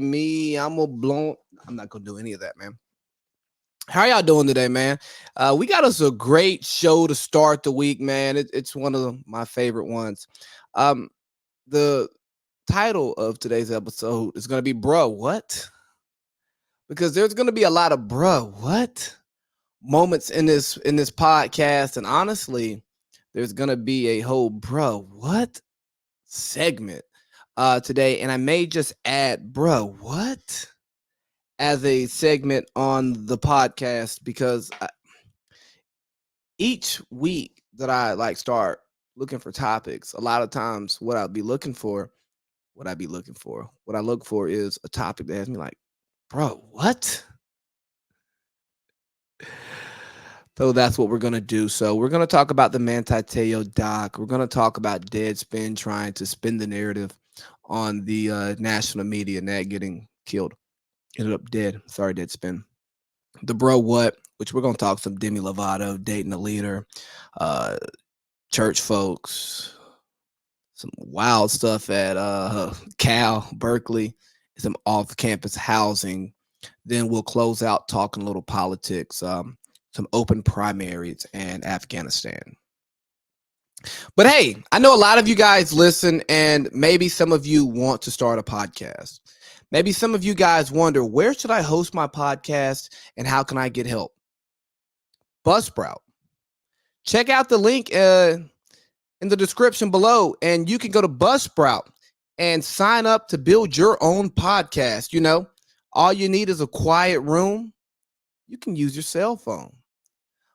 Me, I'm a blown. I'm not gonna do any of that, man. How y'all doing today, man? We got us a great show to start the week, man. It's one of my favorite ones. Um, the title of today's episode is gonna be "Bruh, What?" Because there's gonna be a lot of "Bruh, what?" moments in this podcast, and honestly, there's gonna be a whole "Bruh, what?" segment today, and I may just add "Bruh, what?" as a segment on the podcast because each week that I like start looking for topics, a lot of times what I look for is a topic that has me like, bro, what? So that's what we're gonna do. So we're gonna talk about the Manti Te'o doc. We're gonna talk about Deadspin trying to spin the narrative on the national media, Nat getting killed, ended up dead. Sorry, Deadspin. The bro what, which we're gonna talk some Demi Lovato, dating a leader, uh, church folks, some wild stuff at Cal, Berkeley, some off-campus housing. Then we'll close out talking a little politics, some open primaries and Afghanistan. But hey, I know a lot of you guys listen, and maybe some of you want to start a podcast. Maybe some of you guys wonder, where should I host my podcast and how can I get help? Buzzsprout. Check out the link in the description below, and you can go to Buzzsprout and sign up to build your own podcast. All you need is a quiet room. You can use your cell phone,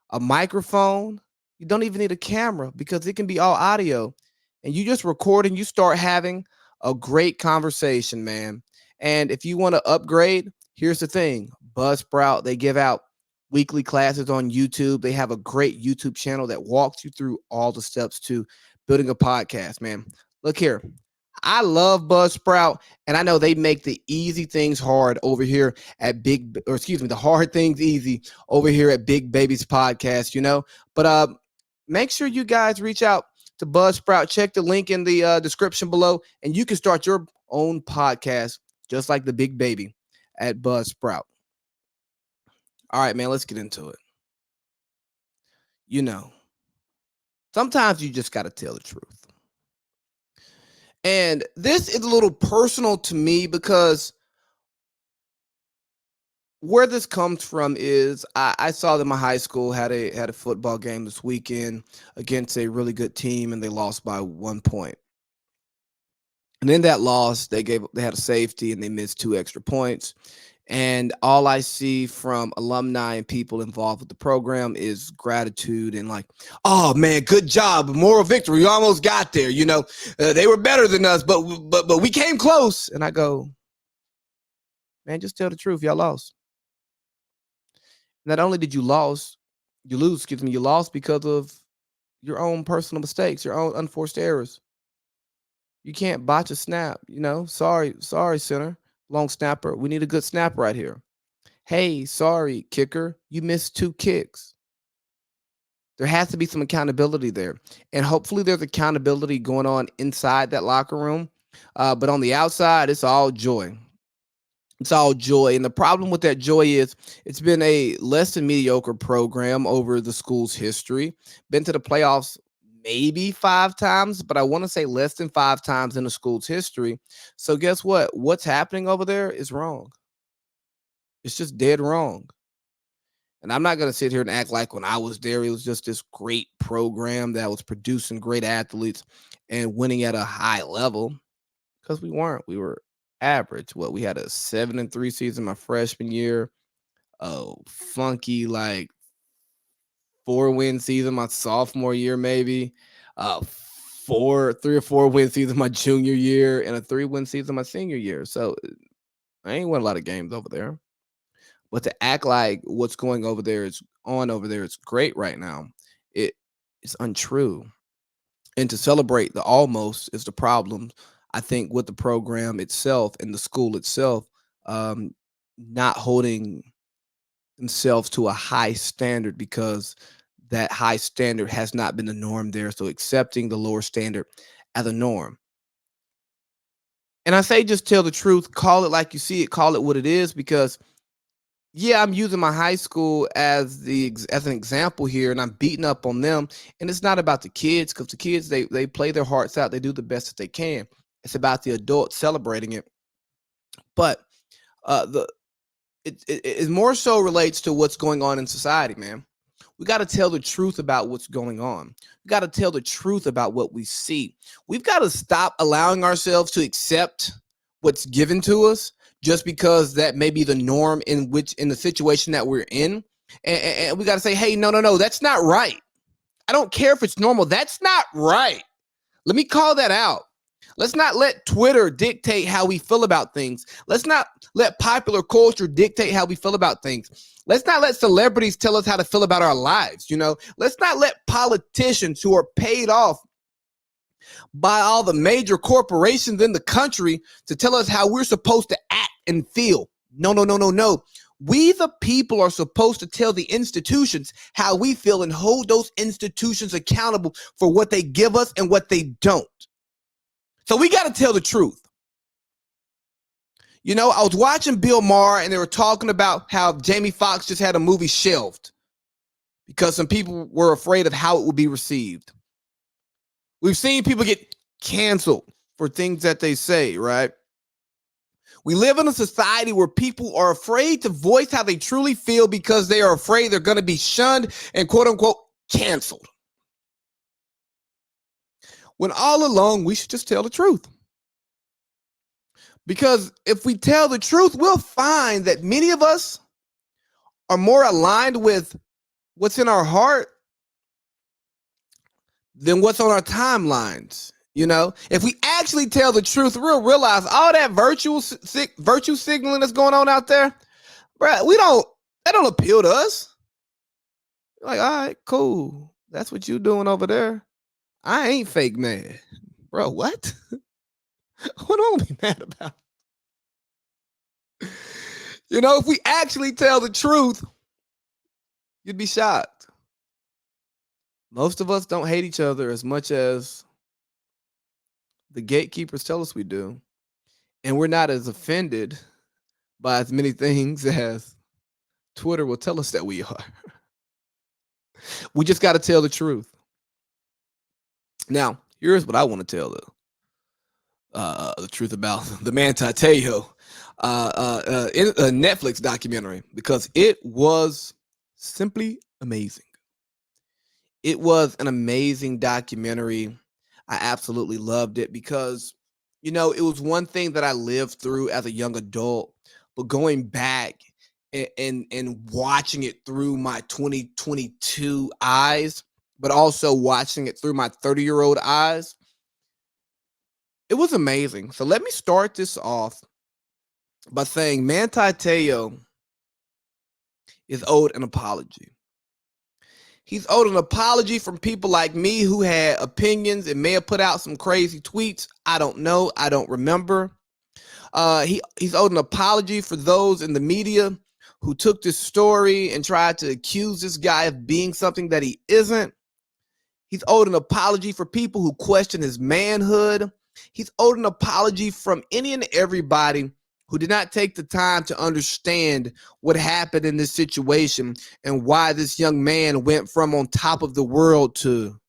a microphone. You don't even need a camera because it can be all audio. And you just record and you start having a great conversation, man. And if you want to upgrade, here's the thing. Buzzsprout, they give out weekly classes on YouTube. They have a great YouTube channel that walks you through all the steps to building a podcast, man. Look here. I love Buzzsprout, and I know they make the easy things hard over here at the hard things easy over here at Big Baby's Podcast, But make sure you guys reach out to Buzzsprout. Check the link in the description below, and you can start your own podcast just like the Big Baby at Buzzsprout. All right, man, let's get into it. You know, sometimes you just got to tell the truth. And this is a little personal to me because where this comes from is I saw that my high school had a football game this weekend against a really good team, and they lost by 1 point. And in that loss, they had a safety and they missed two extra points. And all I see from alumni and people involved with the program is gratitude and like, oh man, good job, moral victory. We almost got there. They were better than us, but we came close. And I go, man, just tell the truth. Y'all lost. Not only did you lose, you lost because of your own personal mistakes, your own unforced errors. You can't botch a snap. Sorry, center, long snapper. We need a good snap right here. Hey, sorry, kicker, you missed two kicks. There has to be some accountability there. And hopefully there's accountability going on inside that locker room. But on the outside, it's all joy. It's all joy. And the problem with that joy is it's been a less than mediocre program over the school's history. Been to the playoffs maybe 5 times, but I want to say less than 5 times in the school's history. So guess what? What's happening over there is wrong. It's just dead wrong. And I'm not going to sit here and act like when I was there, it was just this great program that was producing great athletes and winning at a high level, because we weren't. We were average. We had a 7-3 season my freshman year, a funky like 4-win season my sophomore year, maybe, 3 or 4 win season my junior year, and a 3-win season my senior year. So I ain't won a lot of games over there. But to act like what's going over there is great right now, it's untrue. And to celebrate the almost is the problem, I think, with the program itself and the school itself, um, not holding themselves to a high standard because that high standard has not been the norm there. So accepting the lower standard as a norm. And I say just tell the truth, call it like you see it, call it what it is, because yeah, I'm using my high school as as an example here, and I'm beating up on them. And it's not about the kids, because the kids they play their hearts out, they do the best that they can. It's about the adults celebrating it. But the it more so relates to what's going on in society, man. We got to tell the truth about what's going on. We got to tell the truth about what we see. We've got to stop allowing ourselves to accept what's given to us just because that may be the norm in the situation that we're in. And we got to say, hey, no, no, no, that's not right. I don't care if it's normal. That's not right. Let me call that out. Let's not let Twitter dictate how we feel about things. Let's not let popular culture dictate how we feel about things. Let's not let celebrities tell us how to feel about our lives. Let's not let politicians who are paid off by all the major corporations in the country to tell us how we're supposed to act and feel. No, no, no, no, no. We, the people, are supposed to tell the institutions how we feel and hold those institutions accountable for what they give us and what they don't. So we got to tell the truth. I was watching Bill Maher, and they were talking about how Jamie Foxx just had a movie shelved because some people were afraid of how it would be received. We've seen people get canceled for things that they say, right? We live in a society where people are afraid to voice how they truly feel because they are afraid they're going to be shunned and quote unquote canceled. When all along, we should just tell the truth. Because if we tell the truth, we'll find that many of us are more aligned with what's in our heart than what's on our timelines. If we actually tell the truth, we'll realize all that virtue signaling that's going on out there, bro, that don't appeal to us. Like, all right, cool. That's what you doing over there. I ain't fake mad. Bro, what? What am I mad about? If we actually tell the truth, you'd be shocked. Most of us don't hate each other as much as the gatekeepers tell us we do. And we're not as offended by as many things as Twitter will tell us that we are. We just got to tell the truth. Now, here's what I want to tell the truth about the Manti Te'o Netflix documentary, because it was simply amazing. It was an amazing documentary. I absolutely loved it because, it was one thing that I lived through as a young adult, but going back and watching it through my 2022 eyes, but also watching it through my 30-year-old eyes, it was amazing. So let me start this off by saying Manti Te'o is owed an apology. He's owed an apology from people like me who had opinions and may have put out some crazy tweets. I don't know. I don't remember. He's owed an apology for those in the media who took this story and tried to accuse this guy of being something that he isn't. He's owed an apology for people who question his manhood. He's owed an apology from any and everybody who did not take the time to understand what happened in this situation and why this young man went from on top of the world to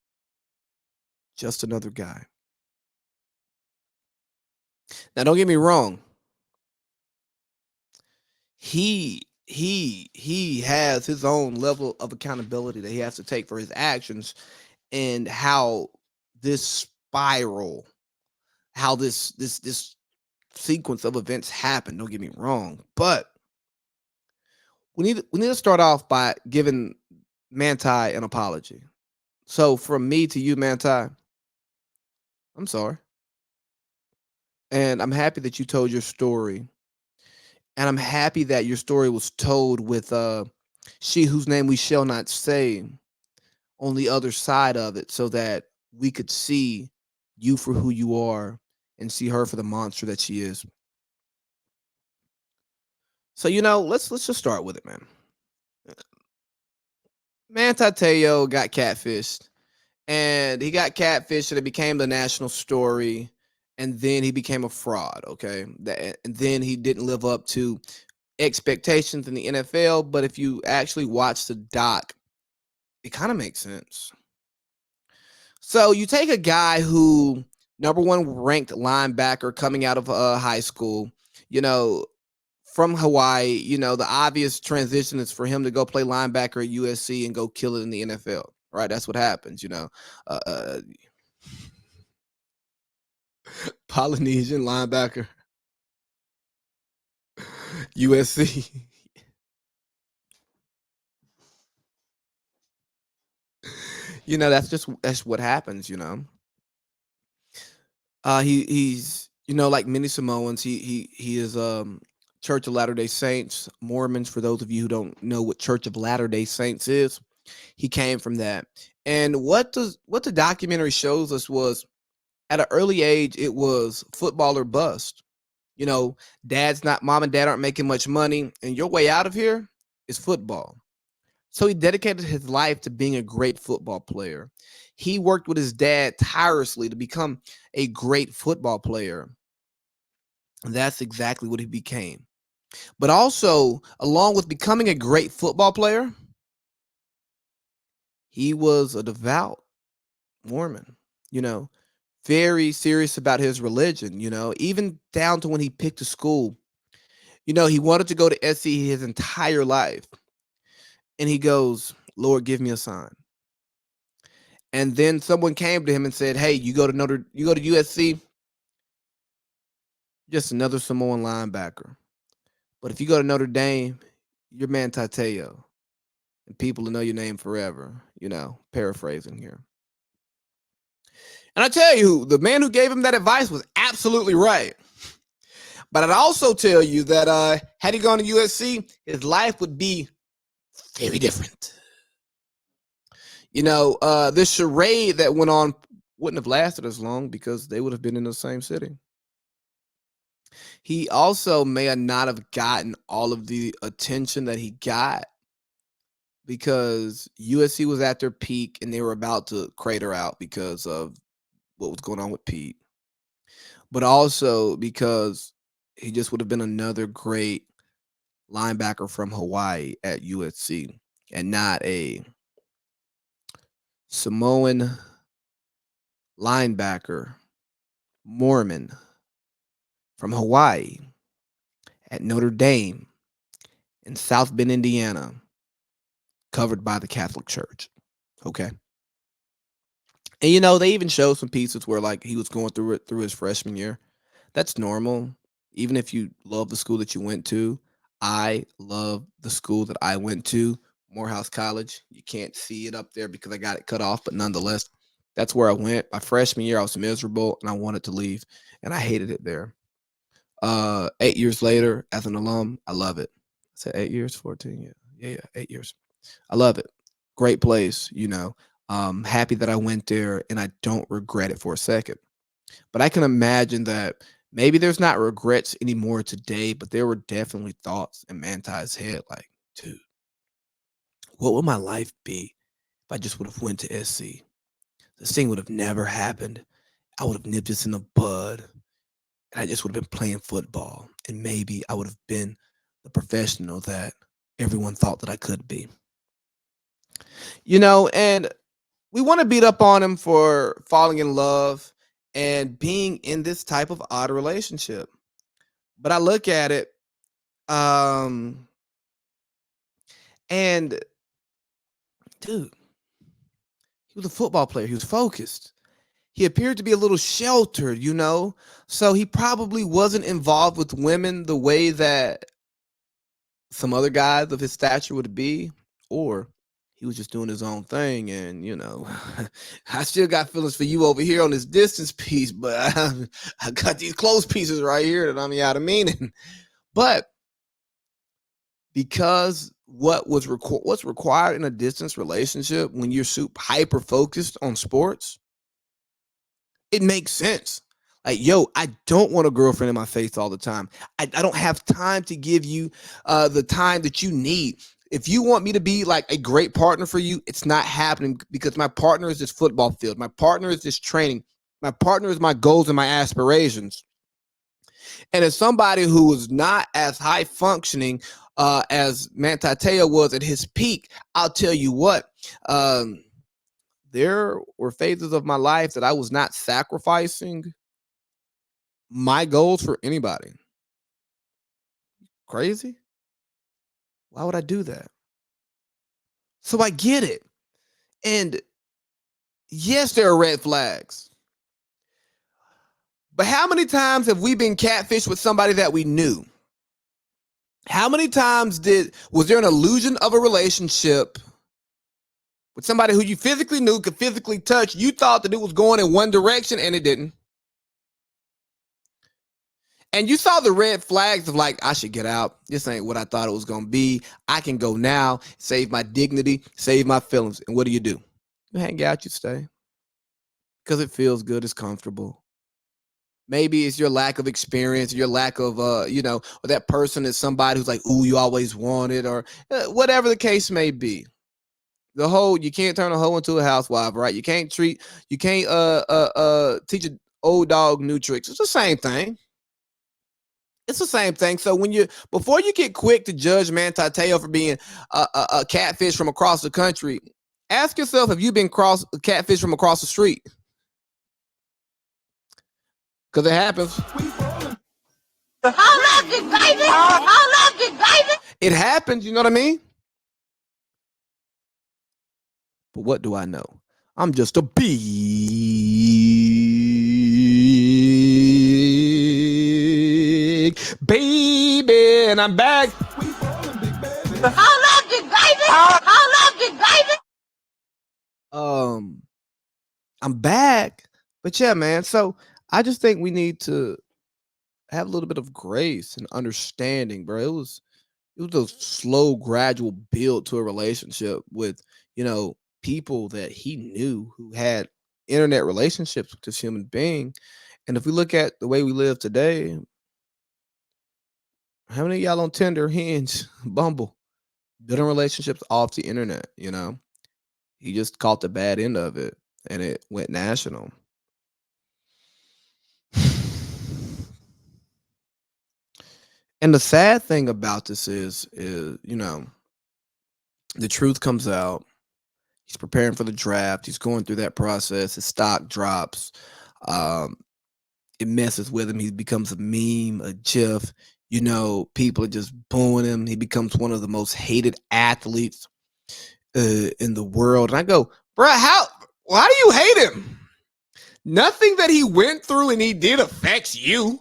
just another guy. Now, don't get me wrong. He has his own level of accountability that he has to take for his actions and how this spiral, how this sequence of events happened. Don't get me wrong, but we need to start off by giving Manti an apology. So from me to you, Manti, I'm sorry. And I'm happy that you told your story. And I'm happy that your story was told with she whose name we shall not say on the other side of it, so that we could see you for who you are and see her for the monster that she is. So let's just start with it, man. Manti Te'o got catfished, and he got catfished, and it became the national story. and then he became a fraud. Okay, and then he didn't live up to expectations in the NFL. But if you actually watch the doc, it kind of makes sense. So you take a guy who number one ranked linebacker coming out of high school, you know, from Hawaii. The obvious transition is for him to go play linebacker at USC and go kill it in the NFL. Right, that's what happens. Uh, uh, Polynesian linebacker, USC. That's what happens. He's like many Samoans. He is Church of Latter Day Saints, Mormons. For those of you who don't know what Church of Latter Day Saints is, he came from that. And what the documentary shows us was at an early age, it was football or bust. Mom and dad aren't making much money, and your way out of here is football. So he dedicated his life to being a great football player. He worked with his dad tirelessly to become a great football player. And that's exactly what he became. But also, along with becoming a great football player, he was a devout Mormon, you know, very serious about his religion, even down to when he picked a school. He wanted to go to SC his entire life. And he goes, Lord, give me a sign. And then someone came to him and said, hey, you go to USC, just another Samoan linebacker. But if you go to Notre Dame, you're Manti Te'o. And people will know your name forever, paraphrasing here. And I tell you, the man who gave him that advice was absolutely right. But I'd also tell you that had he gone to USC, his life would be very different. This charade that went on wouldn't have lasted as long because they would have been in the same city. He also may not have gotten all of the attention that he got because USC was at their peak and they were about to crater out because of what was going on with Pete. But also because he just would have been another great linebacker from Hawaii at USC and not a Samoan linebacker, Mormon from Hawaii at Notre Dame in South Bend, Indiana, covered by the Catholic Church. Okay. And they even showed some pieces where like he was going through it through his freshman year. That's normal. Even if you love the school that you went to, I love the school that I went to, Morehouse College. You can't see it up there because I got it cut off, but nonetheless, that's where I went. My freshman year, I was miserable and I wanted to leave, and I hated it there. 8 years later, as an alum, I love it. I said 8 years, 14, yeah, 8 years. I love it. Great place, happy that I went there, and I don't regret it for a second. But I can imagine that maybe there's not regrets anymore today, but there were definitely thoughts in Manti's head like, dude, what would my life be if I just would have went to SC? This thing would have never happened. I would have nipped this in the bud, and I just would have been playing football, and maybe I would have been the professional that everyone thought that I could be. And we want to beat up on him for falling in love and being in this type of odd relationship. But I look at it, and dude, he was a football player. He was focused. He appeared to be a little sheltered, so he probably wasn't involved with women the way that some other guys of his stature would be, or he was just doing his own thing. And I still got feelings for you over here on this distance piece, but I got these close pieces right here that I'm out of meaning. But because what's required in a distance relationship when you're super hyper focused on sports, it makes sense. Like, yo, I don't want a girlfriend in my face all the time. I don't have time to give you the time that you need. If you want me to be like a great partner for you, it's not happening because my partner is this football field. My partner is this training. My partner is my goals and my aspirations. And as somebody who was not as high functioning as Manti Te'o was at his peak, I'll tell you what, um, there were phases of my life that I was not sacrificing my goals for anybody. Crazy? Why would I do that? So I get it. And yes, there are red flags. But how many times have we been catfished with somebody that we knew? How many times was there an illusion of a relationship with somebody who you physically knew, could physically touch? You thought that it was going in one direction and it didn't. And you saw the red flags of like, I should get out. This ain't what I thought it was going to be. I can go now, save my dignity, save my feelings. And what do? You hang out, you stay. Because it feels good, it's comfortable. Maybe it's your lack of experience, your lack of, or that person is somebody who's like, ooh, you always wanted, or whatever the case may be. The whole, you can't turn a hoe into a housewife, right? You can't teach an old dog new tricks. It's the same thing. It's the same thing. So before you get quick to judge Manti Te'o for being a catfish from across the country, ask yourself, have you been catfish from across the street? Because it happens. It happens, you know what I mean? But what do I know? I'm just a big baby, and I'm back. I'm back. But yeah, man. So I just think we need to have a little bit of grace and understanding, bro. It was a slow, gradual build to a relationship with, people that he knew who had internet relationships with this human being. And if we look at the way we live today, how many of y'all on Tinder, Hinge, Bumble, building relationships off the internet? He just caught the bad end of it and it went national. And the sad thing about this is the truth comes out. He's preparing for the draft. He's going through that process. His stock drops. Um, it messes with him. He becomes a meme, a GIF. People are just booing him. He becomes one of the most hated athletes in the world. And I go, bro, why do you hate him? Nothing that he went through and he did affects you.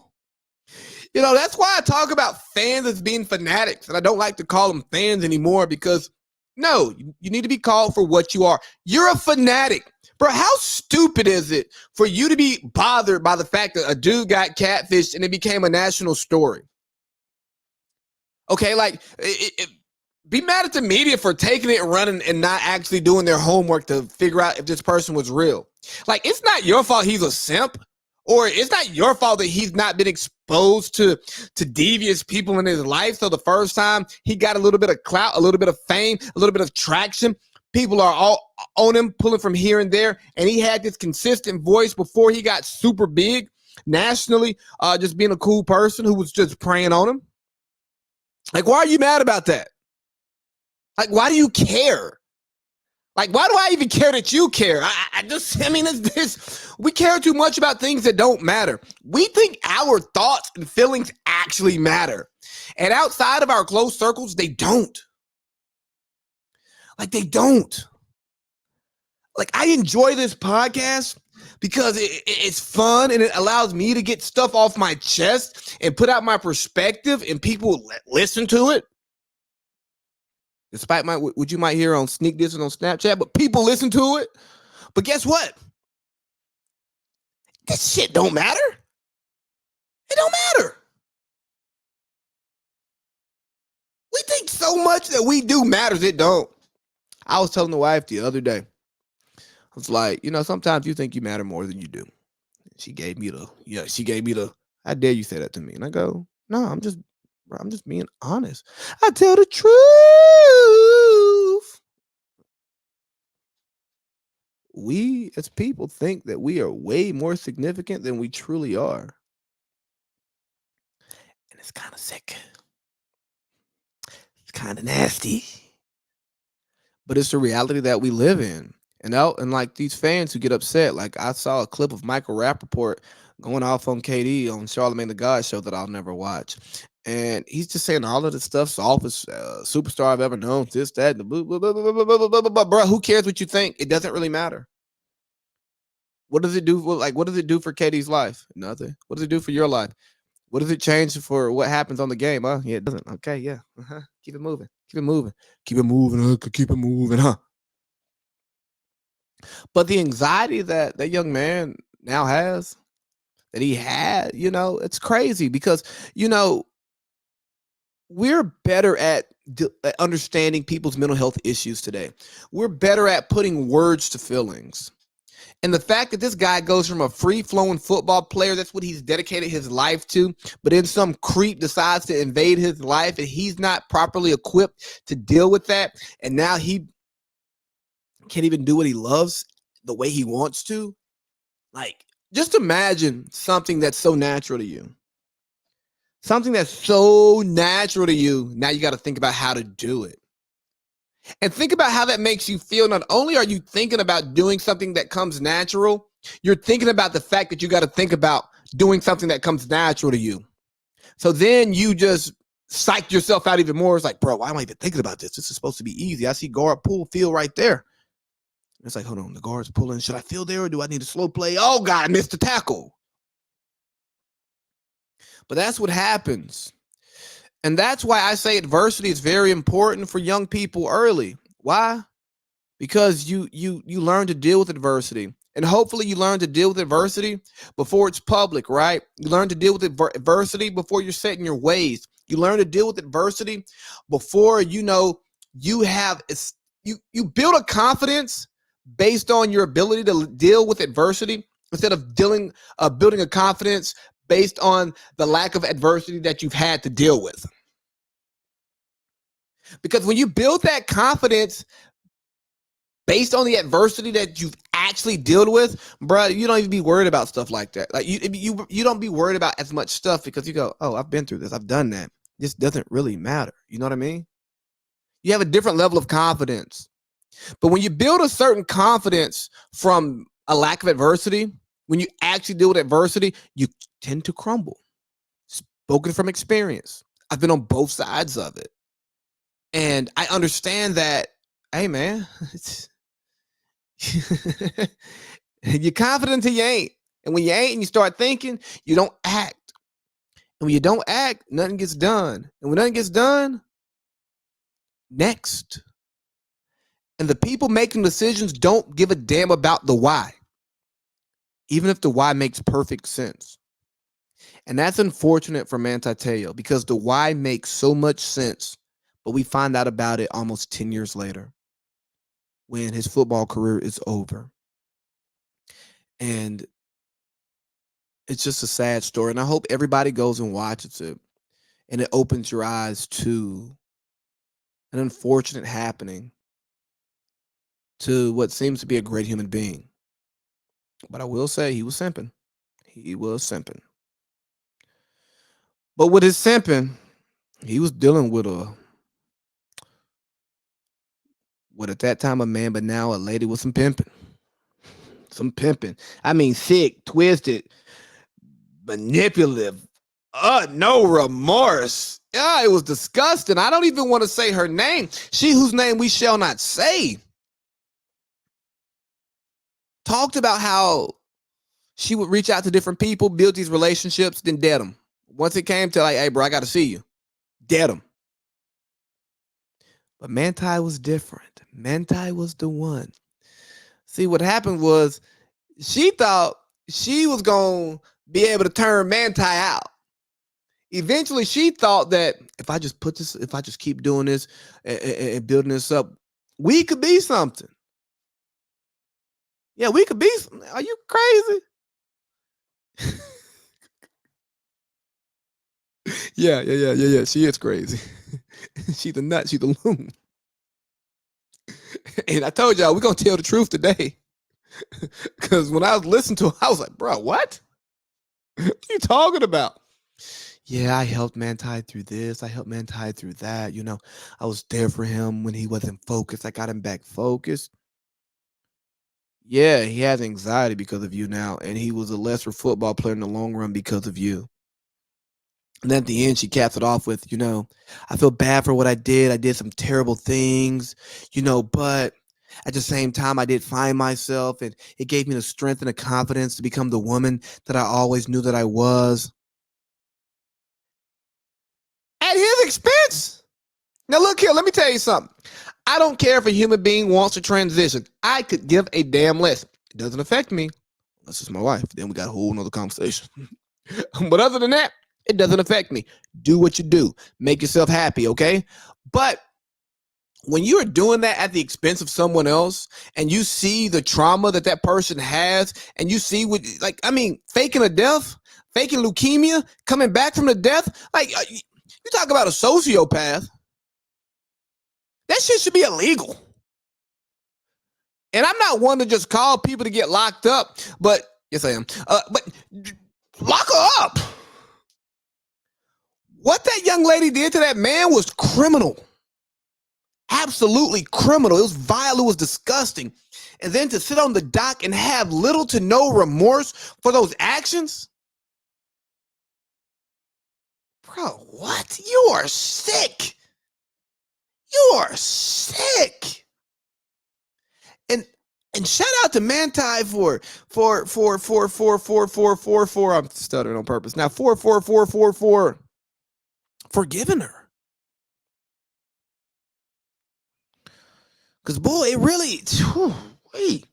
That's why I talk about fans as being fanatics. And I don't like to call them fans anymore because, no, you need to be called for what you are. You're a fanatic. Bro, how stupid is it for you to be bothered by the fact that a dude got catfished and it became a national story? Okay, like, be mad at the media for taking it and running and not actually doing their homework to figure out if this person was real. Like, it's not your fault he's a simp, or it's not your fault that he's not been exposed to devious people in his life. So the first time he got a little bit of clout, a little bit of fame, a little bit of traction, people are all on him, pulling from here and there. And he had this consistent voice before he got super big nationally, just being a cool person who was just preying on him. Like, why are you mad about that? Like, why do you care? Like, why do I even care that you care? We care too much about things that don't matter. We think our thoughts and feelings actually matter. And outside of our close circles, they don't. Like, they don't. Like, I enjoy this podcast because it's fun and it allows me to get stuff off my chest and put out my perspective, and people listen to it. Despite what you might hear on Sneak Dissing on Snapchat, but people listen to it. But guess what? This shit don't matter. It don't matter. We think so much that we do matters. It don't. I was telling the wife the other day, I was like, sometimes you think you matter more than you do. She gave me the, how dare you say that to me? And I go, no, I'm just being honest. I tell the truth. we as people think that we are way more significant than we truly are. And it's kind of sick. It's kind of nasty. But it's the reality that we live in. And like these fans who get upset, like I saw a clip of Michael Rappaport going off on KD on Charlamagne the God show that I'll never watch. And he's just saying all of this stuff's the awfulest superstar I've ever known. This, that, and the blah, blah, blah, blah, blah, blah, blah, blah, blah. Bro, who cares what you think? It doesn't really matter. What does it do? Like, what does it do for KD's life? Nothing. What does it do for your life? What does it change for what happens on the game? Huh? Yeah, it doesn't. Okay, yeah. Keep it moving. Keep it moving. Keep it moving. Keep it moving, huh? But the anxiety that that young man now has, that he had, it's crazy because, you know, we're better at understanding people's mental health issues today. We're better at putting words to feelings. And the fact that this guy goes from a free-flowing football player, that's what he's dedicated his life to, but then some creep decides to invade his life and he's not properly equipped to deal with that. And now he can't even do what he loves the way he wants to. Like, just imagine something that's so natural to you. Something that's so natural to you. Now you got to think about how to do it. And think about how that makes you feel. Not only are you thinking about doing something that comes natural, you're thinking about the fact that you got to think about doing something that comes natural to you. So then you just psych yourself out even more. It's like, bro, why am I even thinking about this? This is supposed to be easy. I see guard pull field right there. It's like, hold on, the guard's pulling. Should I field there or do I need a slow play? Oh, God, I missed the tackle. But that's what happens. And that's why I say adversity is very important for young people early. Why? Because you learn to deal with adversity. And hopefully you learn to deal with adversity before it's public, right? You learn to deal with adversity before you're set in your ways. You learn to deal with adversity before you have you build a confidence based on your ability to deal with adversity instead of building a confidence based on the lack of adversity that you've had to deal with. Because when you build that confidence based on the adversity that you've actually dealt with, bro, you don't even be worried about stuff like that. Like you don't be worried about as much stuff because you go, oh, I've been through this. I've done that. This doesn't really matter. You know what I mean? You have a different level of confidence. But when you build a certain confidence from a lack of adversity, when you actually deal with adversity, you tend to crumble. Spoken from experience. I've been on both sides of it. And I understand that, hey, man, you're confident until you ain't. And when you ain't and you start thinking, you don't act. And when you don't act, nothing gets done. And when nothing gets done, next. And the people making decisions don't give a damn about the why, even if the why makes perfect sense. And that's unfortunate for Manti Te'o because the why makes so much sense, but we find out about it almost 10 years later when his football career is over. And it's just a sad story. And I hope everybody goes and watches it and it opens your eyes to an unfortunate happening to what seems to be a great human being. But I will say he was simping. He was simping. But with his simping, he was dealing with at that time a man, but now a lady with some pimping. Some pimping. I mean, sick, twisted, manipulative, no remorse. Yeah, it was disgusting. I don't even want to say her name. She whose name we shall not say. Talked about how she would reach out to different people, build these relationships, then dead them. Once it came to like, hey, bro, I got to see you. Dead them. But Manti was different. Manti was the one. See, what happened was she thought she was going to be able to turn Manti out. Eventually, she thought that if I just keep doing this and building this up, we could be something. Yeah, we could be something. Are you crazy? Yeah. She is crazy. She's the nut. She's the loon. And I told y'all, we're going to tell the truth today. Because when I was listening to it, I was like, bro, what? What are you talking about? Yeah, I helped Manti through this. I helped Manti through that. I was there for him when he wasn't focused. I got him back focused. Yeah, he has anxiety because of you now, and he was a lesser football player in the long run because of you. And then at the end, she caps it off with, I feel bad for what I did. I did some terrible things, but at the same time, I did find myself, and it gave me the strength and the confidence to become the woman that I always knew that I was at his expense. Now, look here, let me tell you something. I don't care if a human being wants to transition. I could give a damn less. It doesn't affect me. Unless it's my wife. Then we got a whole nother conversation. But other than that, it doesn't affect me. Do what you do. Make yourself happy, okay? But when you're doing that at the expense of someone else and you see the trauma that that person has and you see what, faking a death, faking leukemia, coming back from the death, you talk about a sociopath. That shit should be illegal. And I'm not one to just call people to get locked up, but yes, I am. But lock her up. What that young lady did to that man was criminal. Absolutely criminal. It was vile. It was disgusting. And then to sit on the dock and have little to no remorse for those actions? Bro, what? You are sick. You are sick. And shout out to Manti for I'm stuttering on purpose. Now for forgiving her. Because boy, it really wait.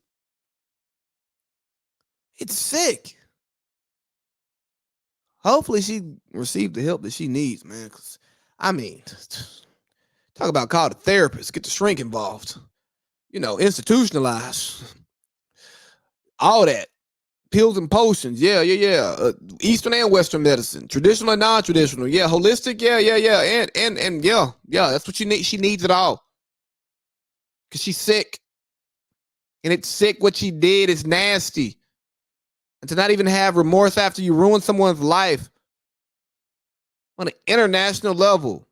It's sick. Hopefully she received the help that she needs, man. Cause talk about call a therapist, get the shrink involved. Institutionalized. All that. Pills and potions, yeah. Eastern and Western medicine, traditional and non-traditional, yeah. Holistic, yeah. And yeah. That's what she needs. She needs it all because she's sick, and it's sick. What she did is nasty, and to not even have remorse after you ruin someone's life on an international level.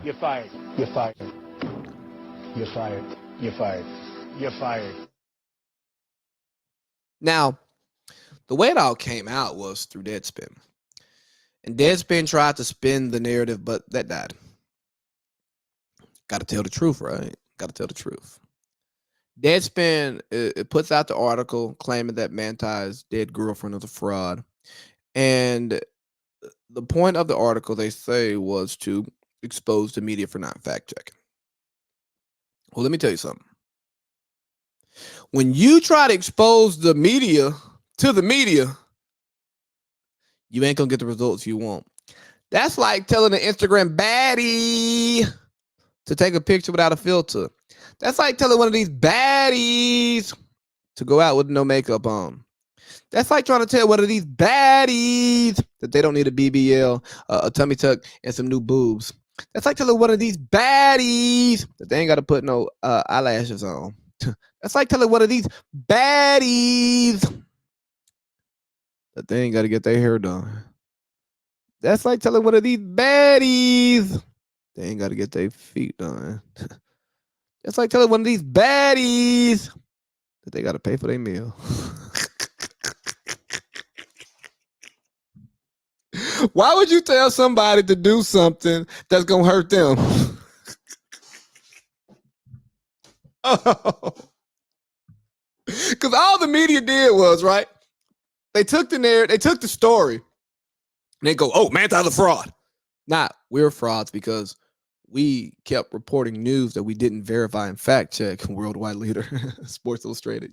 You're fired. You're fired. You're fired. You're fired. You're fired. Now, the way it all came out was through Deadspin. And Deadspin tried to spin the narrative, but that died. Got to tell the truth, right? Got to tell the truth. Deadspin it puts out the article claiming that Manti's dead girlfriend is a fraud. And the point of the article, they say, was to expose the media for not fact checking. Well, let me tell you something. When you try to expose the media to the media, you ain't gonna get the results you want. That's like telling an Instagram baddie to take a picture without a filter. That's like telling one of these baddies to go out with no makeup on. That's like trying to tell one of these baddies that they don't need a BBL, a tummy tuck, and some new boobs. That's like telling one of these baddies that they ain't got to put no eyelashes on. That's like telling one of these baddies that they ain't got to get their hair done. That's like telling one of these baddies they ain't got to get their feet done. That's like telling one of these baddies that they got to pay for their meal. Why would you tell somebody to do something that's going to hurt them? Oh. Because all the media did was, right? They took the narrative, they took the story, and they go, oh, Manti's a fraud. Nah, we're frauds because we kept reporting news that we didn't verify and fact check. Worldwide leader, Sports Illustrated,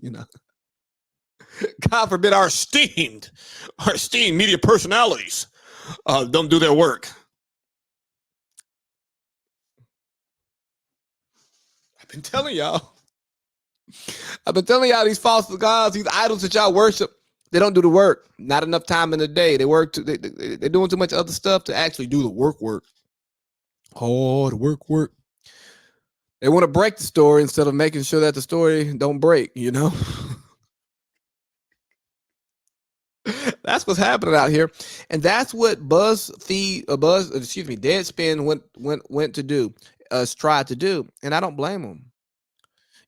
God forbid our esteemed media personalities don't do their work. I've been telling y'all these false gods, these idols that y'all worship, they don't do the work. Not enough time in the day. They're doing too much other stuff to actually do the work. Oh, the work. They want to break the story instead of making sure that the story don't break, you know? That's what's happening out here. And that's what Deadspin went to do, tried to do. And I don't blame them.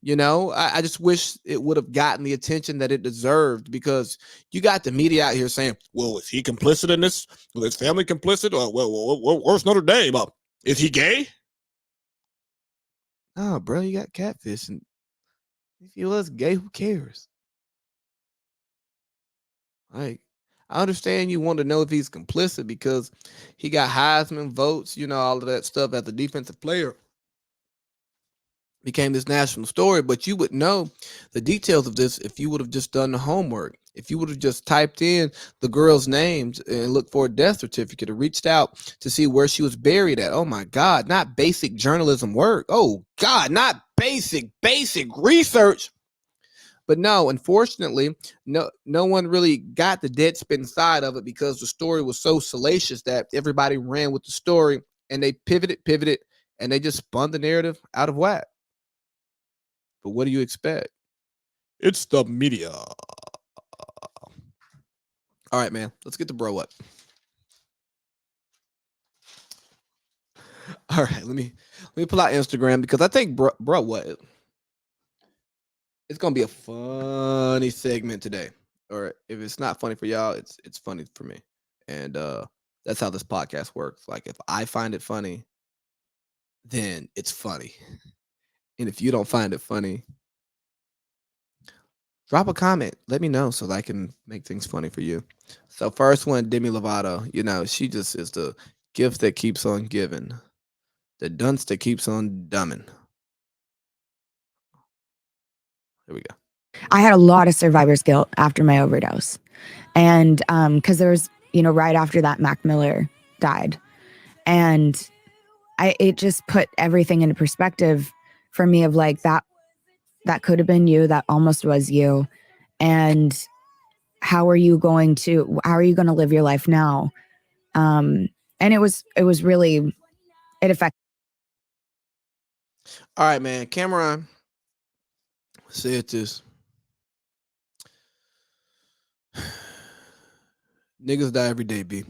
I just wish it would have gotten the attention that it deserved, because you got the media out here saying, well, is he complicit in this? Was his family complicit? Where's Notre Dame? Is he gay? Oh, bro, you got catfish. And if he was gay, who cares? Like, I understand you want to know if he's complicit because he got Heisman votes, all of that stuff as a defensive player. Became this national story, but you would know the details of this if you would have just done the homework. If you would have just typed in the girl's names and looked for a death certificate or reached out to see where she was buried at. Oh my God, not basic journalism work. Oh God, not basic research. But no, unfortunately, no one really got the Deadspin side of it because the story was so salacious that everybody ran with the story and they pivoted, and they just spun the narrative out of whack. But what do you expect? It's the media. All right, man. Let's get the bro up. All right, let me pull out Instagram because I think bro what? It's gonna be a funny segment today. Or if it's not funny for y'all, it's funny for me. And that's how this podcast works. Like if I find it funny, then it's funny. And if you don't find it funny, drop a comment. Let me know so that I can make things funny for you. So first one, Demi Lovato. She just is the gift that keeps on giving, the dunce that keeps on dumbing. Here we go. I had a lot of survivor's guilt after my overdose. And because there was, right after that, Mac Miller died. And it just put everything into perspective for me of like that could have been you, that almost was you. And how are you going to live your life now? And it was really, it affected. All right, man. Cameron said this. Niggas die every day, B.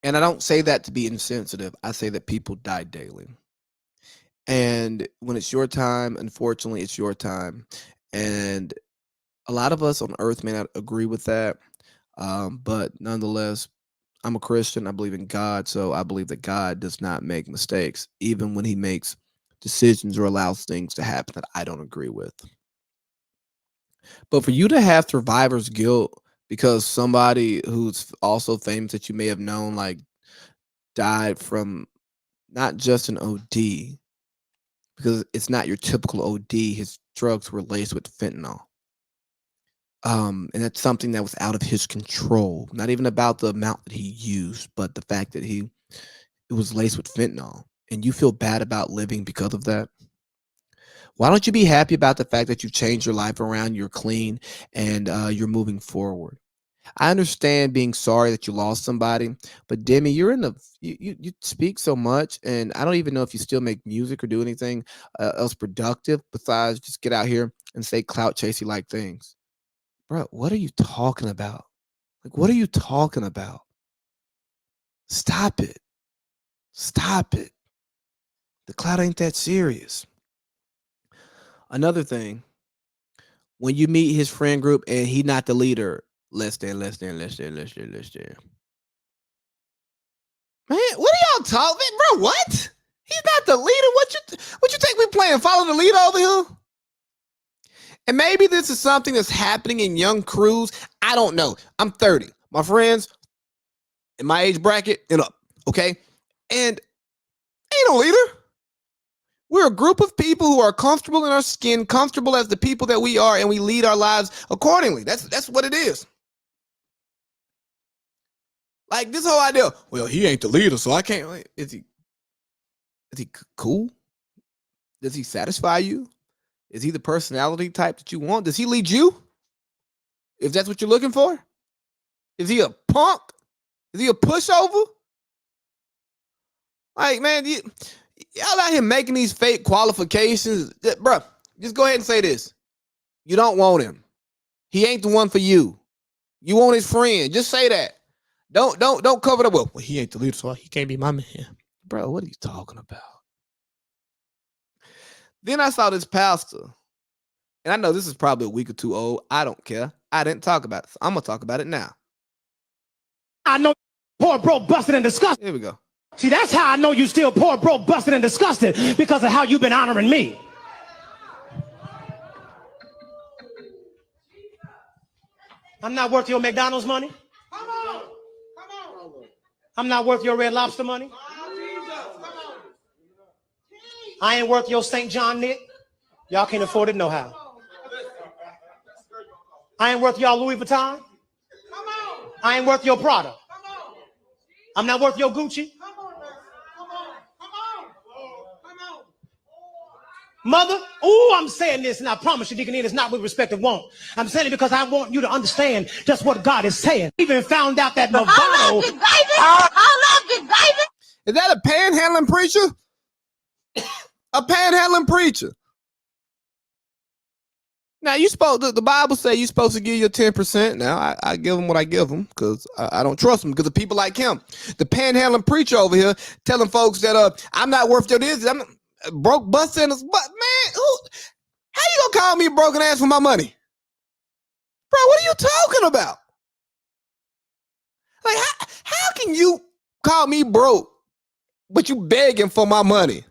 And I don't say that to be insensitive. I say that people die daily. And when it's your time, unfortunately, it's your time. And a lot of us on earth may not agree with that. But nonetheless, I'm a Christian. I believe in God. So I believe that God does not make mistakes, even when he makes decisions or allows things to happen that I don't agree with. But for you to have survivor's guilt because somebody who's also famous that you may have known, like, died from not just an OD, because it's not your typical OD. His drugs were laced with fentanyl. And that's something that was out of his control. Not even about the amount that he used, but the fact that it was laced with fentanyl. And you feel bad about living because of that. Why don't you be happy about the fact that you've changed your life around, you're clean, and you're moving forward? I understand being sorry that you lost somebody, but Demi, you're in the you speak so much, and I don't even know if you still make music or do anything else productive besides just get out here and say clout chasey like things, bro. What are you talking about? Like, what are you talking about? Stop it! Stop it! The clout ain't that serious. Another thing, when you meet his friend group and he not the leader, less than. Man, what are y'all talking, bro? What? He's not the leader. What you think we playing? Follow the leader over here? And maybe this is something that's happening in young crews. I don't know. I'm 30. My friends in my age bracket and up, okay? And ain't no leader. We're a group of people who are comfortable in our skin, comfortable as the people that we are, and we lead our lives accordingly. That's what it is. Like this whole idea. Well, he ain't the leader, so I can't. Is he cool? Does he satisfy you? Is he the personality type that you want? Does he lead you? If that's what you're looking for? Is he a punk? Is he a pushover? Like, man, Y'all out here making these fake qualifications. Bro, just go ahead and say this. You don't want him. He ain't the one for you. You want his friend. Just say that. Don't cover the well. Well, he ain't the leader, so he can't be my man. Bro, what are you talking about? Then I saw this pastor, and I know this is probably a week or two old. I don't care. I didn't talk about it, so I'm gonna talk about it now. I know poor, broke, busted, and disgusted. Here we go. See, that's how I know you still poor, broke, busted, and disgusted, because of how you've been honoring me. I'm not worth your McDonald's money. Come on. Come on. I'm not worth your Red Lobster money. I ain't worth your St. John Nick. Y'all can't afford it no how. I ain't worth y'all Louis Vuitton. I ain't worth your Prada. I'm not worth your Gucci. Mother, I'm saying this, and I promise you, Deacon Ian, it's not with respect of want. I'm saying it because I want you to understand just what God is saying. I even found out that Movado. Is that a panhandling preacher? A panhandling preacher. Now you supposed the Bible say you're supposed to give your 10%. Now I give them what I give them because I don't trust them because of people like him, the panhandling preacher over here telling folks that I'm not worth your this. I'm broke, busting. But man, how you gonna call me broke and ask for my money, bro? What are you talking about? Like how can you call me broke, but you begging for my money?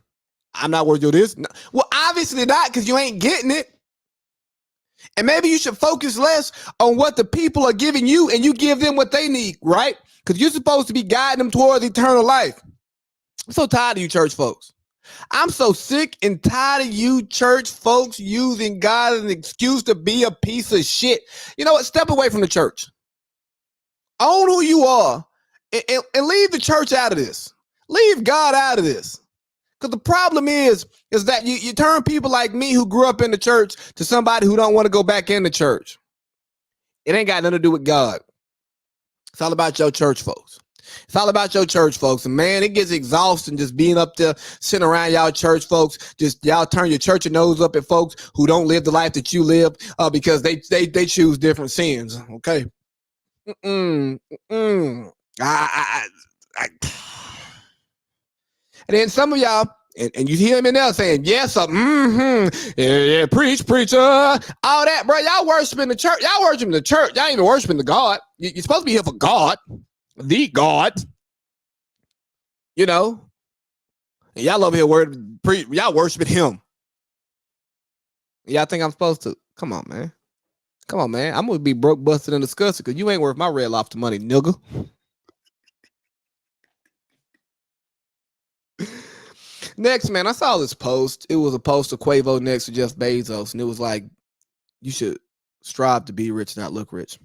I'm not worth your this. No. Well, obviously not because you ain't getting it. And maybe you should focus less on what the people are giving you and you give them what they need, right? Because you're supposed to be guiding them towards eternal life. I'm so tired of you church folks. I'm so sick and tired of you church folks using God as an excuse to be a piece of shit. You know what? Step away from the church. Own who you are and leave the church out of this. Leave God out of this. Because the problem is that you turn people like me who grew up in the church to somebody who don't want to go back in the church. It ain't got nothing to do with God. It's all about your church folks. It's all about your church folks. And man, it gets exhausting just being up there, sitting around y'all church folks. Just y'all turn your church nose up at folks who don't live the life that you live because they choose different sins. Okay. And then some of y'all, and you hear him in there saying, yes, yeah, preach, preacher, all that, bro. Y'all worshiping the church. Y'all worshiping the church. Y'all ain't even worshiping the God. You're supposed to be here for God, the God. You know, and y'all over here y'all worshiping him. Y'all think I'm supposed to? Come on, man. Come on, man. I'm gonna be broke, busted, and disgusted because you ain't worth my Red Lobster money, nigga. Next, man, I saw this post. It was a post of Quavo next to Jeff Bezos, and it was like, you should strive to be rich, not look rich.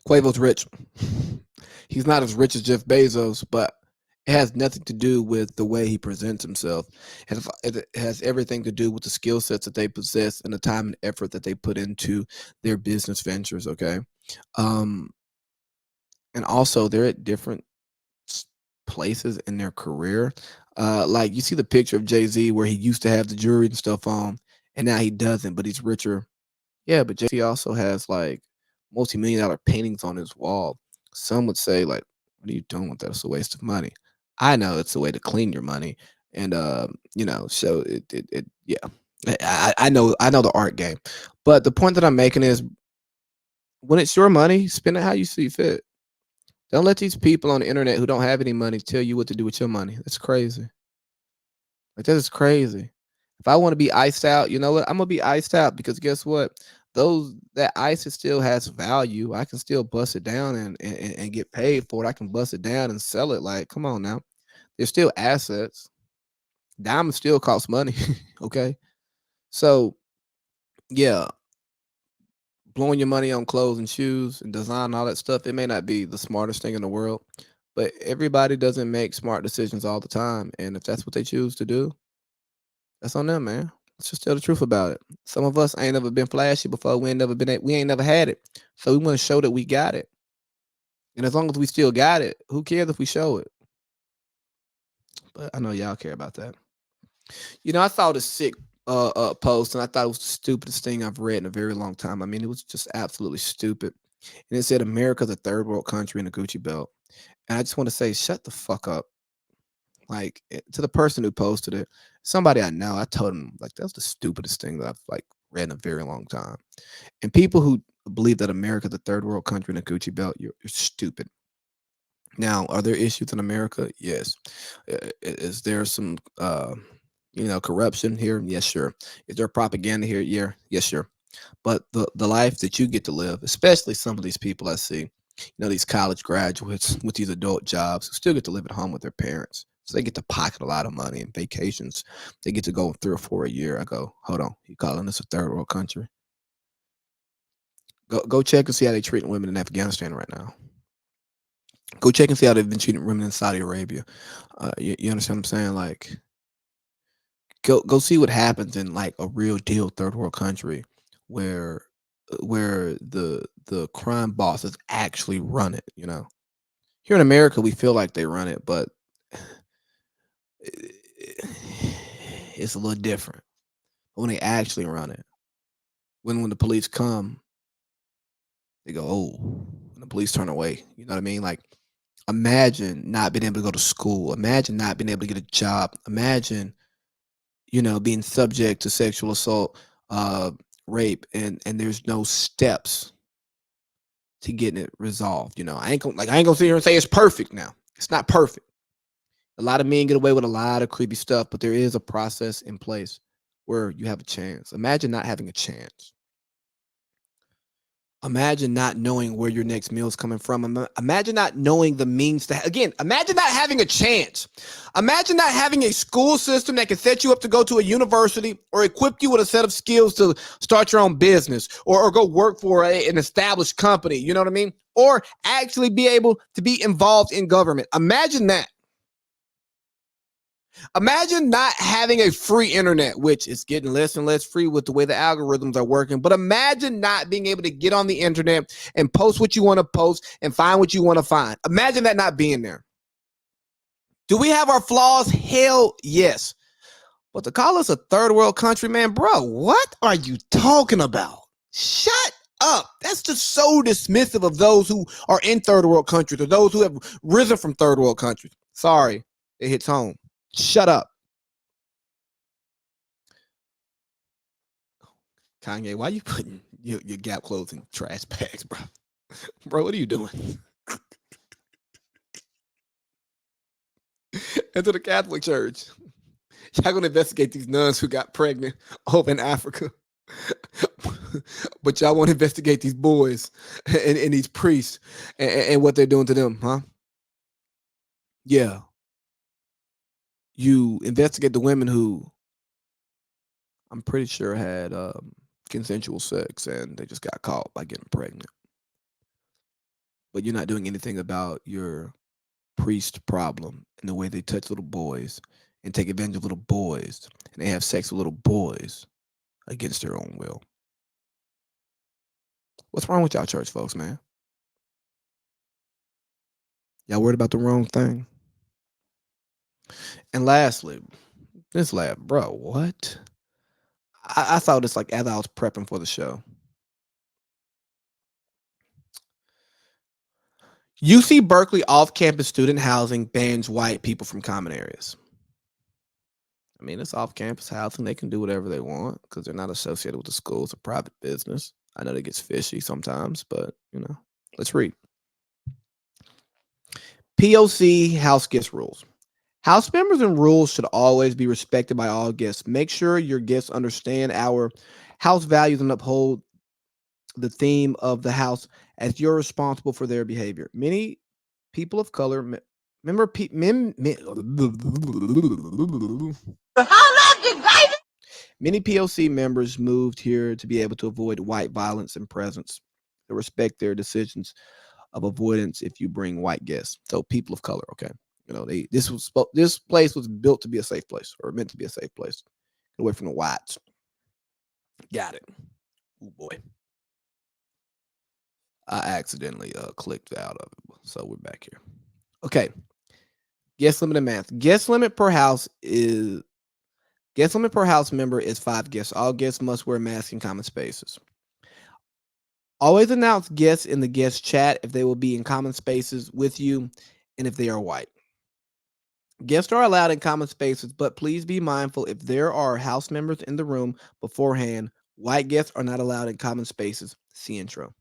Quavo's rich. He's not as rich as Jeff Bezos, but it has nothing to do with the way he presents himself. It has everything to do with the skill sets that they possess and the time and effort that they put into their business ventures, okay? And also, they're at different places in their career. Like you see the picture of Jay-Z where he used to have the jewelry and stuff on, and now he doesn't, but he's richer. Yeah, but Jay-Z also has like multi-million-dollar paintings on his wall. Some would say, like, what are you doing with that? It's a waste of money. I know it's a way to clean your money. And so yeah. I know the art game. But the point that I'm making is when it's your money, spend it how you see fit. Don't let these people on the internet who don't have any money tell you what to do with your money. That's crazy. Like that is crazy. If I want to be iced out, you know what? I'm gonna be iced out because guess what? That ice still has value. I can still bust it down and get paid for it. I can bust it down and sell it. Like, come on now. There's still assets. Diamonds still cost money. Okay. So yeah, blowing your money on clothes and shoes and design and all that stuff, it may not be the smartest thing in the world, but everybody doesn't make smart decisions all the time. And if that's what they choose to do, that's on them, man. Let's just tell the truth about it. Some of us ain't never been flashy before. We ain't never had it. So we want to show that we got it. And as long as we still got it, who cares if we show it? But I know y'all care about that. I saw this sick post, and I thought it was the stupidest thing I've read in a very long time. I mean, it was just absolutely stupid. And it said America's a third world country in a Gucci belt. And I just want to say, shut the fuck up. Like, to the person who posted it, somebody I know, I told him like that's the stupidest thing that I've like read in a very long time. And people who believe that America's a third world country in a Gucci belt, you're stupid. Now, are there issues in America? Yes. Is there some corruption here? Yes, sure. Is there propaganda here? Yeah, yes, sure. But the life that you get to live, especially some of these people I see, these college graduates with these adult jobs who still get to live at home with their parents. So they get to pocket a lot of money and vacations. They get to go 3 or 4 a year. I go, hold on, you calling this a third world country? Go check and see how they treating women in Afghanistan right now. Go check and see how they've been treating women in Saudi Arabia. You understand what I'm saying? Like, go see what happens in like a real deal third world country where the crime bosses actually run it. Here in America, we feel like they run it, but it's a little different when they actually run it. When the police come, they go, oh, and the police turn away. You know what I mean? Like, imagine not being able to go to school. Imagine not being able to get a job. Imagine, being subject to sexual assault, rape, and there's no steps to getting it resolved. I ain't gonna sit here and say it's perfect now. It's not perfect. A lot of men get away with a lot of creepy stuff, but there is a process in place where you have a chance. Imagine not having a chance. Imagine not knowing where your next meal is coming from. Imagine not knowing the means to, again, imagine not having a chance. Imagine not having a school system that can set you up to go to a university or equip you with a set of skills to start your own business or go work for an established company. You know what I mean? Or actually be able to be involved in government. Imagine that. Imagine not having a free internet, which is getting less and less free with the way the algorithms are working. But imagine not being able to get on the internet and post what you want to post and find what you want to find. Imagine that not being there. Do we have our flaws? Hell yes. But to call us a third world country, man, bro, what are you talking about? Shut up. That's just so dismissive of those who are in third world countries or those who have risen from third world countries. Sorry, it hits home. Shut up. Kanye, why you putting your Gap clothes in trash bags, bro? Bro, what are you doing? Into the Catholic Church. Y'all gonna investigate these nuns who got pregnant over in Africa. But y'all won't investigate these boys and these priests and what they're doing to them, huh? Yeah. You investigate the women who I'm pretty sure had consensual sex and they just got caught by getting pregnant. But you're not doing anything about your priest problem and the way they touch little boys and take advantage of little boys and they have sex with little boys against their own will. What's wrong with y'all church folks, man? Y'all worried about the wrong thing. And lastly, this lab, bro, what? I saw this like as I was prepping for the show. UC Berkeley off-campus student housing bans white people from common areas. I mean, it's off-campus housing. They can do whatever they want because they're not associated with the school. It's a private business. I know that gets fishy sometimes, but let's read. POC House Guest Rules. House members and rules should always be respected by all guests. Make sure your guests understand our house values and uphold the theme of the house as you're responsible for their behavior. Many people of color, many POC members moved here to be able to avoid white violence and presence. To respect their decisions of avoidance if you bring white guests. So people of color, okay. This place was built to be a safe place or meant to be a safe place. Away from the whites. Got it. Oh boy. I accidentally clicked out of it. So we're back here. Okay. Guest limit and math. Guest limit per house member is 5 guests. All guests must wear masks in common spaces. Always announce guests in the guest chat if they will be in common spaces with you and if they are white. Guests are allowed in common spaces, but please be mindful if there are house members in the room beforehand. White guests are not allowed in common spaces. See intro.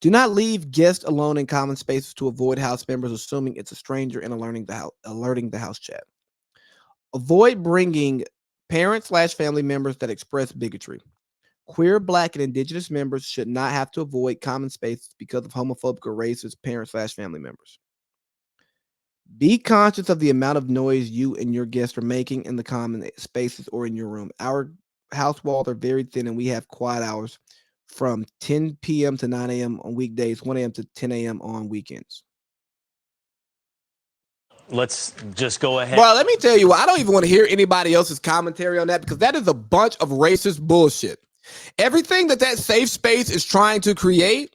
Do not leave guests alone in common spaces to avoid house members assuming it's a stranger and alerting the house chat. Avoid bringing parents/family members that express bigotry. Queer, Black, and Indigenous members should not have to avoid common spaces because of homophobic or racist parents/family members. Be conscious of the amount of noise you and your guests are making in the common spaces or in your room. Our house walls are very thin and we have quiet hours from 10 p.m. to 9 a.m. on weekdays, 1 a.m. to 10 a.m. on weekends. Let's just go ahead. Well, let me tell you, I don't even want to hear anybody else's commentary on that because that is a bunch of racist bullshit. Everything that safe space is trying to create,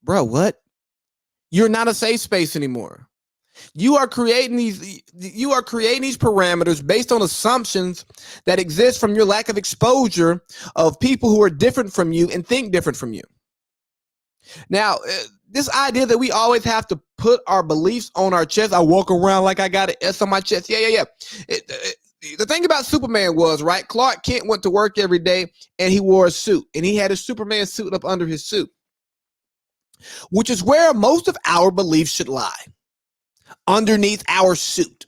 bro, what? You're not a safe space anymore. You are creating these parameters based on assumptions that exist from your lack of exposure of people who are different from you and think different from you. Now, this idea that we always have to put our beliefs on our chest. I walk around like I got an S on my chest. Yeah. The thing about Superman was, right, Clark Kent went to work every day and he wore a suit. And he had his Superman suit up under his suit, which is where most of our beliefs should lie, underneath our suit.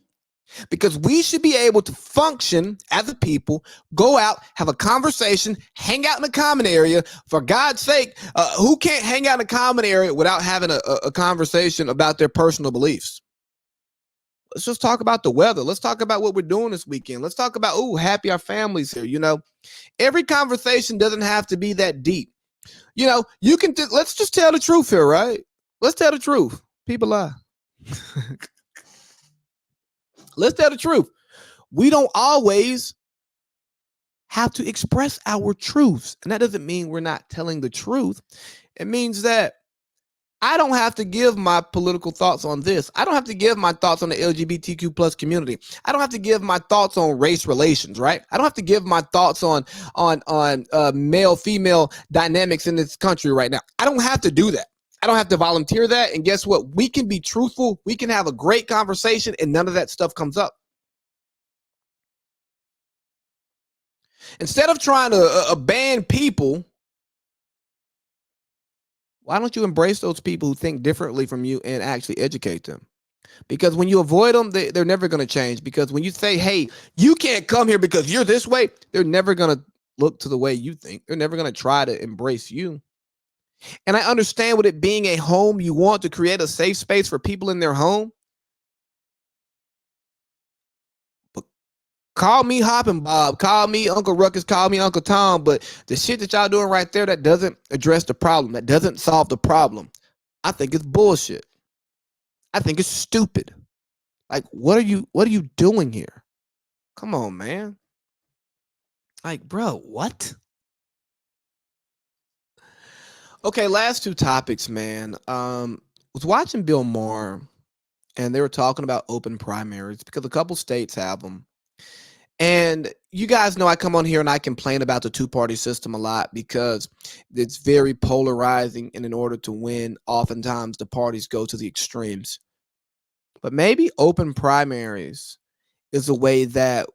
Because we should be able to function as a people, go out, have a conversation, hang out in a common area. For God's sake, who can't hang out in a common area without having a conversation about their personal beliefs? Let's just talk about the weather. Let's talk about what we're doing this weekend. Let's talk about, happy our family's here. You know, every conversation doesn't have to be that deep. You know, let's just tell the truth here, right? Let's tell the truth. People lie. Let's tell the truth. We don't always have to express our truths. And that doesn't mean we're not telling the truth. It means that I don't have to give my political thoughts on this. I don't have to give my thoughts on the LGBTQ plus community. I don't have to give my thoughts on race relations, right? I don't have to give my thoughts on male-female dynamics in this country right now. I don't have to do that. I don't have to volunteer that. And guess what? We can be truthful. We can have a great conversation and none of that stuff comes up. Instead of trying to ban people, why don't you embrace those people who think differently from you and actually educate them? Because when you avoid them, they're never going to change. Because when you say, hey, you can't come here because you're this way, they're never going to look to the way you think. They're never going to try to embrace you. And I understand with it being a home, you want to create a safe space for people in their home. But call me Hoppin' Bob, call me Uncle Ruckus, call me Uncle Tom. But the shit that y'all doing right there, that doesn't address the problem. That doesn't solve the problem. I think it's bullshit. I think it's stupid. Like, what are you doing here? Come on, man. Like, bro, what? Okay, last two topics, man. Was watching Bill Maher, and they were talking about open primaries because a couple states have them. And you guys know I come on here and I complain about the two-party system a lot because it's very polarizing, and in order to win, oftentimes the parties go to the extremes. But maybe open primaries is a way that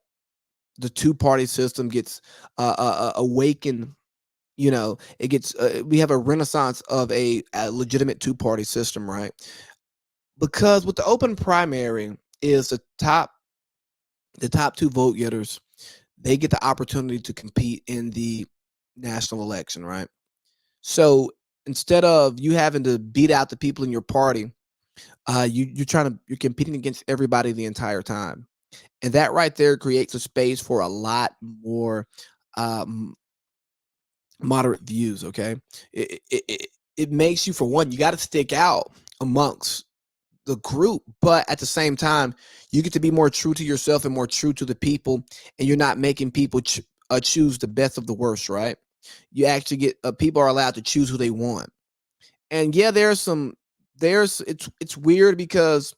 the two-party system gets awakened. You know, it gets we have a renaissance of a legitimate two-party system, right? Because with the open primary is the top two vote getters, they get the opportunity to compete in the national election, right? So instead of you having to beat out the people in your party, you're competing against everybody the entire time. And that right there creates a space for a lot more moderate views. Okay, it makes you, for one, you got to stick out amongst the group, but at the same time, you get to be more true to yourself and more true to the people, and you're not making people choose the best of the worst, right? You actually get people are allowed to choose who they want. And yeah, there's some it's weird because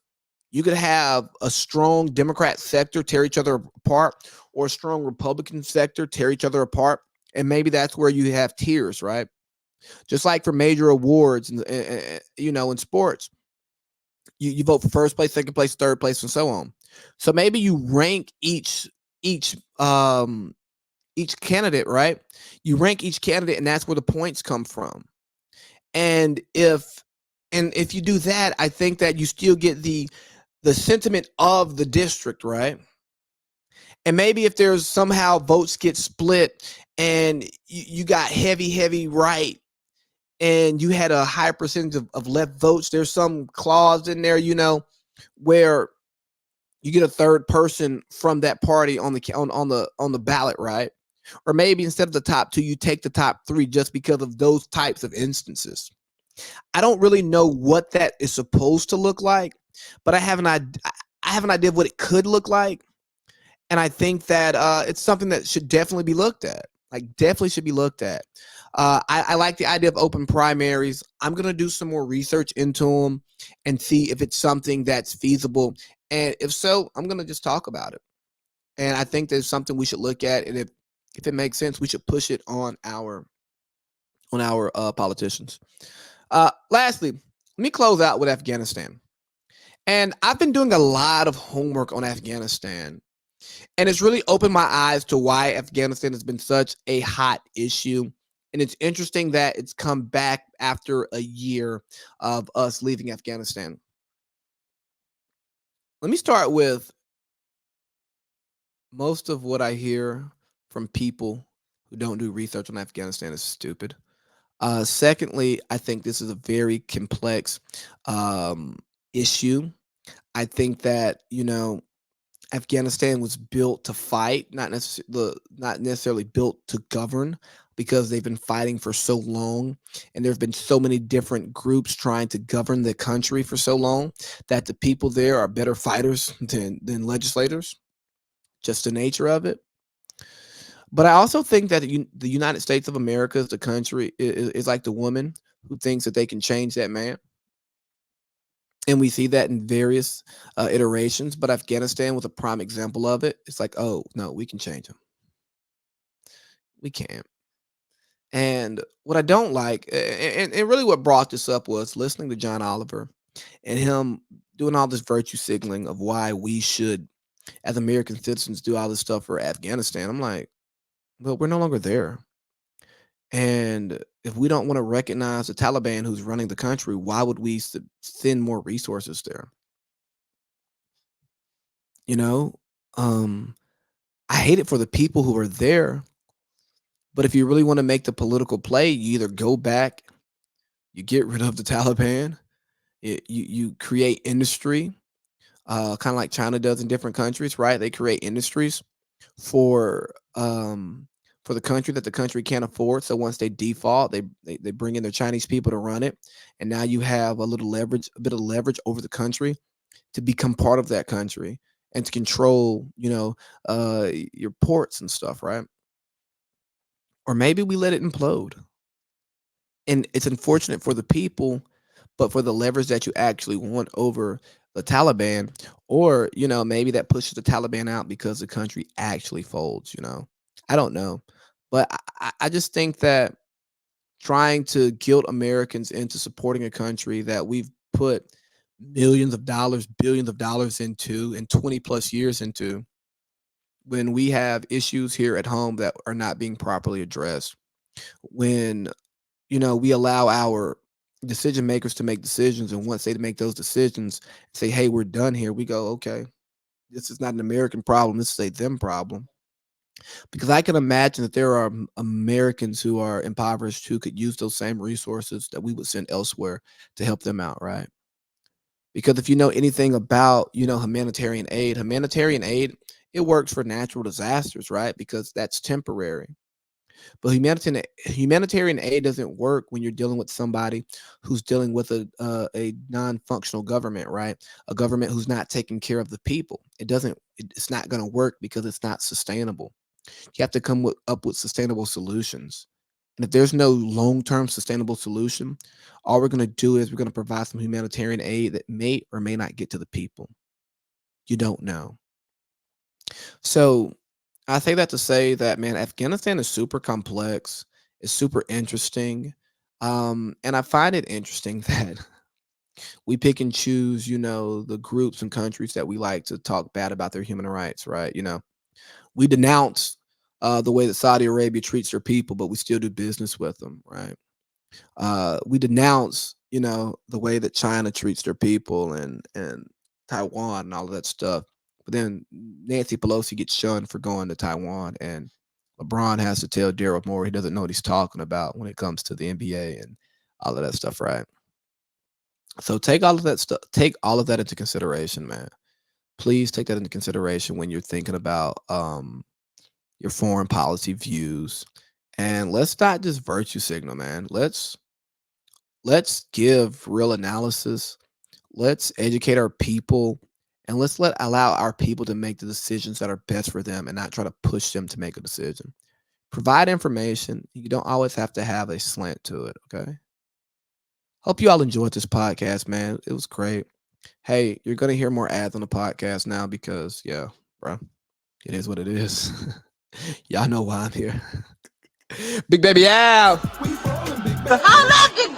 you could have a strong Democrat sector tear each other apart, or a strong Republican sector tear each other apart, and maybe that's where you have tiers, right? Just like for major awards, and in sports, you vote for first place, second place, third place, and so on. So maybe you rank each um each candidate, right? You rank each candidate, and that's where the points come from. And if you do that, I think that you still get the sentiment of the district, right? And maybe if there's somehow votes get split and you got heavy right, and you had a high percentage of left votes, there's some clause in there, where you get a third person from that party on the ballot, right? Or maybe instead of the top two, you take the top three just because of those types of instances. I don't really know what that is supposed to look like, but I have an idea of what it could look like, and I think that it's something that should definitely be looked at. Like, definitely should be looked at. I like the idea of open primaries. I'm gonna do some more research into them and see if it's something that's feasible, and if so, I'm gonna just talk about it. And I think there's something we should look at, and if it makes sense, we should push it on our politicians. Lastly, let me close out with Afghanistan. And I've been doing a lot of homework on Afghanistan. And it's really opened my eyes to why Afghanistan has been such a hot issue. And it's interesting that it's come back after a year of us leaving Afghanistan. Let me start with most of what I hear from people who don't do research on Afghanistan is stupid. Secondly, I think this is a very complex um, issue. I think that Afghanistan was built to fight, not necessarily built to govern, because they've been fighting for so long, and there've been so many different groups trying to govern the country for so long that the people there are better fighters than legislators. Just the nature of it. But I also think that the United States of America is the country is like the woman who thinks that they can change that man, and we see that in various iterations. But Afghanistan was a prime example of it. It's like, oh no, we can change him. We can't. And what I don't like, and really what brought this up, was listening to John Oliver and him doing all this virtue signaling of why we should, as American citizens, do all this stuff for Afghanistan. I'm like, well, we're no longer there. And if we don't want to recognize the Taliban who's running the country, why would we send more resources there? You know, um, I hate it for the people who are there. But if you really want to make the political play, you either go back, you get rid of the Taliban, you create industry, kind of like China does in different countries, right? They create industries for for the country that the country can't afford. So once they default, they bring in their Chinese people to run it, and now you have a bit of leverage over the country to become part of that country and to control, your ports and stuff, right? Or maybe we let it implode. And it's unfortunate for the people, but for the leverage that you actually want over the Taliban, or maybe that pushes the Taliban out because the country actually folds. I don't know, but I just think that trying to guilt Americans into supporting a country that we've put millions of dollars, billions of dollars into, and 20 plus years into, when we have issues here at home that are not being properly addressed, when we allow our decision makers to make decisions, and once they make those decisions, say, "Hey, we're done here." We go, "Okay, this is not an American problem. This is a them problem." Because I can imagine that there are Americans who are impoverished who could use those same resources that we would send elsewhere to help them out, right? Because if you know anything about, humanitarian aid, it works for natural disasters, right? Because that's temporary. But humanitarian aid doesn't work when you're dealing with somebody who's dealing with a non-functional government, right? A government who's not taking care of the people. It's not going to work because it's not sustainable. You have to come up with sustainable solutions. And if there's no long-term sustainable solution, all we're going to do is we're going to provide some humanitarian aid that may or may not get to the people. You don't know. So I say that to say that, man, Afghanistan is super complex. It's super interesting. And I find it interesting that we pick and choose, the groups and countries that we like to talk bad about their human rights, right? We denounce the way that Saudi Arabia treats their people, but we still do business with them, right? We denounce, the way that China treats their people and Taiwan and all of that stuff. But then Nancy Pelosi gets shunned for going to Taiwan, and LeBron has to tell Daryl Morey he doesn't know what he's talking about when it comes to the NBA and all of that stuff, right? So take all of that stuff, take all of that into consideration, man. Please take that into consideration when you're thinking about your foreign policy views. And let's not just virtue signal, man. Let's give real analysis. Let's educate our people, and let's allow our people to make the decisions that are best for them and not try to push them to make a decision. Provide information. You don't always have to have a slant to it, okay? Hope you all enjoyed this podcast, man. It was great. Hey, you're gonna hear more ads on the podcast now because, yeah, bro, it is what it is. Y'all know why I'm here. Big baby out. I love you,